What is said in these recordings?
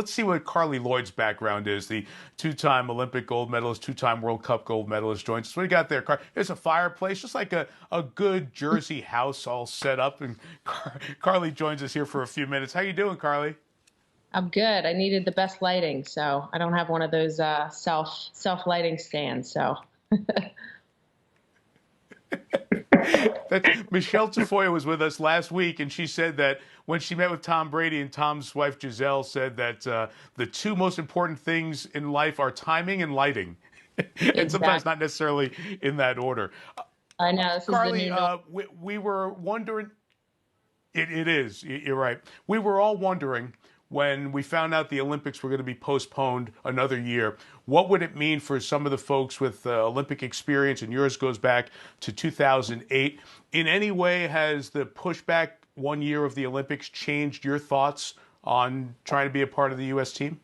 let's see what Carli Lloyd's background is. The two-time Olympic gold medalist, two-time World Cup gold medalist joins us. What do you got there, There's a fireplace, just like a good Jersey house all set up. And Carli joins us here for a few minutes. How you doing, Carli? I'm good. I needed the best lighting, so I don't have one of those self lighting stands. So Michelle Tafoya was with us last week, and she said that when she met with Tom Brady and Tom's wife Giselle said that the two most important things in life are timing and lighting, and sometimes exactly. not necessarily in that order. I know this is the Carli, new norm. we were wondering. It is. You're right. We were all wondering when we found out the Olympics were going to be postponed another year, what would it mean for some of the folks with Olympic experience, and yours goes back to 2008. In any way, has the pushback 1 year of the Olympics changed your thoughts on trying to be a part of the U.S. team?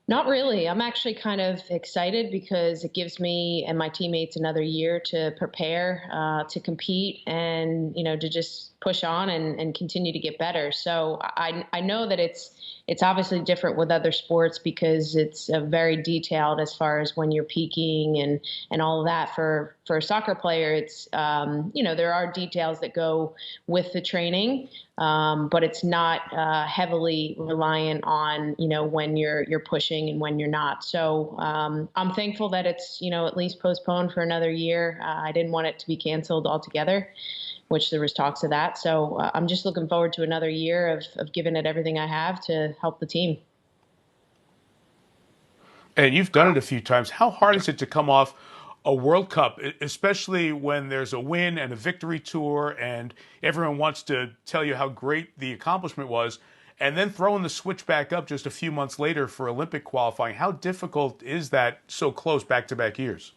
Not really. I'm actually kind of excited because it gives me and my teammates another year to prepare, to compete, and to just push on and continue to get better. So I know that it's obviously different with other sports because it's very detailed as far as when you're peaking and all of that. For a soccer player, it's there are details that go with the training, but it's not heavily reliant on when you're pushing and when you're not. So I'm thankful that it's at least postponed for another year. I didn't want it to be canceled altogether, which there was talks of that. So I'm just looking forward to another year of giving it everything I have to help the team. And you've done it a few times. How hard is it to come off a World Cup, especially when there's a win and a victory tour and everyone wants to tell you how great the accomplishment was, and then throwing the switch back up just a few months later for Olympic qualifying? How difficult is that so close back-to-back years?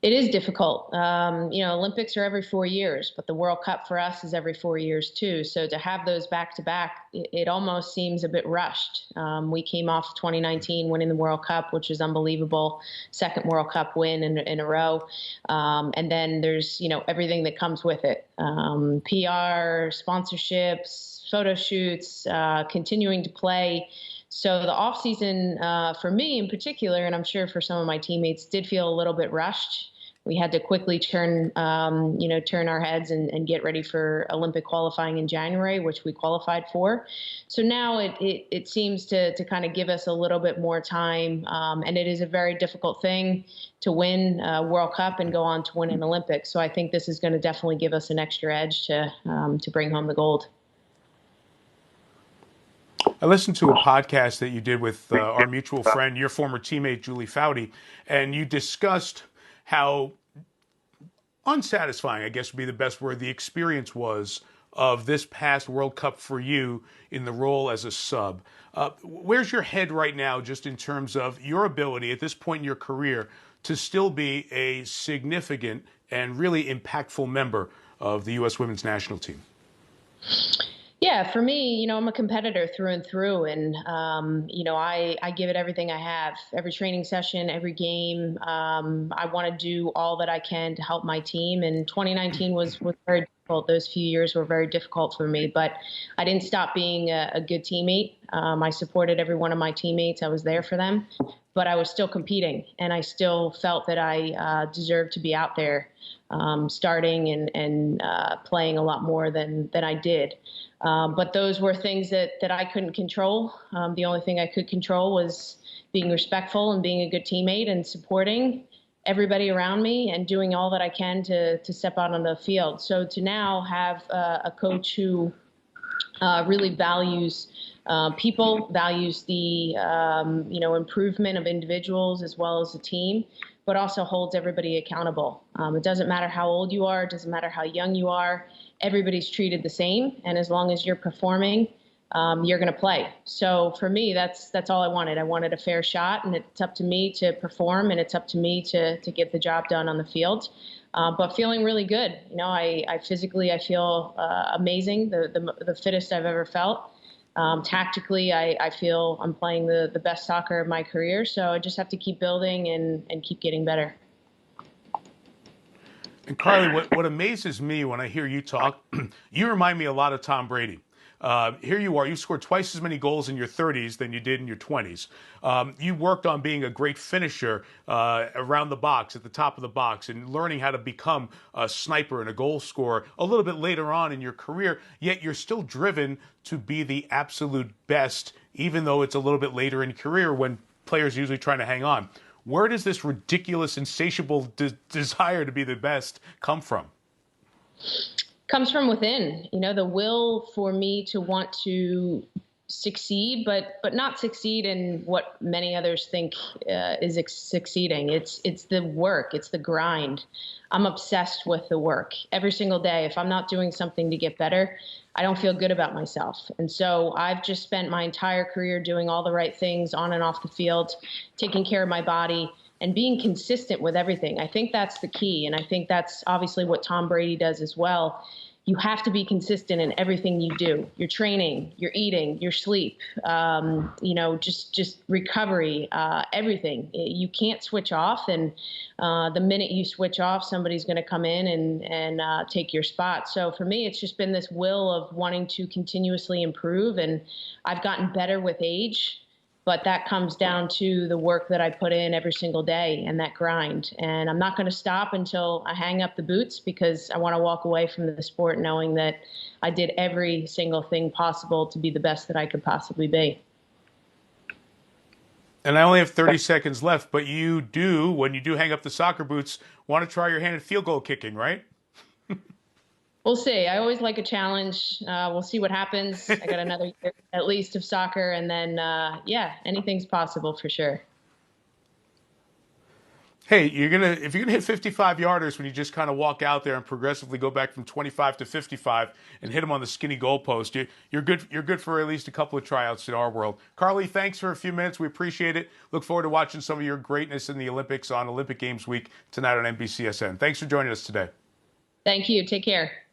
It is difficult. Olympics are every 4 years, but the World Cup for us is every 4 years too. So to have those back to back, it almost seems a bit rushed. We came off 2019 winning the World Cup, which was unbelievable. Second World Cup win in a row. And then there's, everything that comes with it. PR, sponsorships, photo shoots, continuing to play. So the off season for me in particular, and I'm sure for some of my teammates, did feel a little bit rushed. We had to quickly turn our heads and get ready for Olympic qualifying in January, which we qualified for. So now it seems to kind of give us a little bit more time. And it is a very difficult thing to win a World Cup and go on to win an Olympics. So I think this is going to definitely give us an extra edge to bring home the gold. I listened to a podcast that you did with our mutual friend, your former teammate, Julie Foudy, and you discussed how unsatisfying, I guess would be the best word, the experience was of this past World Cup for you in the role as a sub. Where's your head right now, just in terms of your ability at this point in your career to still be a significant and really impactful member of the U.S. women's national team? Yeah, for me, I'm a competitor through and through, and I give it everything I have. Every training session, every game, I want to do all that I can to help my team. And 2019 was very difficult. Those few years were very difficult for me, but I didn't stop being a good teammate. I supported every one of my teammates. I was there for them, but I was still competing, and I still felt that I deserved to be out there, starting and playing a lot more than I did. But those were things that I couldn't control. The only thing I could control was being respectful and being a good teammate and supporting everybody around me and doing all that I can to step out on the field. So to now have a coach who really values people, values the improvement of individuals as well as the team, but also holds everybody accountable. It doesn't matter how old you are, it doesn't matter how young you are. Everybody's treated the same, and as long as you're performing, you're going to play. So for me, that's all I wanted. I wanted a fair shot, and it's up to me to perform, and it's up to me to get the job done on the field. But feeling really good. I physically, I feel amazing, the fittest I've ever felt. Tactically, I feel I'm playing the best soccer of my career. So I just have to keep building and keep getting better. And Carli, what amazes me when I hear you talk, you remind me a lot of Tom Brady. Here you are. You scored twice as many goals in your 30s than you did in your 20s. You worked on being a great finisher around the box, at the top of the box, and learning how to become a sniper and a goal scorer a little bit later on in your career, yet you're still driven to be the absolute best, even though it's a little bit later in career when players are usually trying to hang on. Where does this ridiculous, insatiable desire to be the best come from? Comes from within, the will for me to want to succeed, but not succeed in what many others think is succeeding. It's the work, it's the grind. I'm obsessed with the work every single day. If I'm not doing something to get better, I don't feel good about myself. And so I've just spent my entire career doing all the right things on and off the field, taking care of my body, and being consistent with everything. I think that's the key. And I think that's obviously what Tom Brady does as well. You have to be consistent in everything you do. Your training, your eating, your sleep, just recovery, everything. You can't switch off. And the minute you switch off, somebody's going to come in and take your spot. So for me, it's just been this will of wanting to continuously improve. And I've gotten better with age. But that comes down to the work that I put in every single day and that grind. And I'm not going to stop until I hang up the boots, because I want to walk away from the sport knowing that I did every single thing possible to be the best that I could possibly be. And I only have 30 seconds left, but you do, when you do hang up the soccer boots, want to try your hand at field goal kicking, right? We'll see. I always like a challenge. We'll see what happens. I got another year at least of soccer, and then, anything's possible for sure. Hey, if you're gonna hit 55 yarders when you just kind of walk out there and progressively go back from 25 to 55 and hit them on the skinny goalpost, you're good. You're good for at least a couple of tryouts in our world. Carli, thanks for a few minutes. We appreciate it. Look forward to watching some of your greatness in the Olympics on Olympic Games Week tonight on NBCSN. Thanks for joining us today. Thank you. Take care.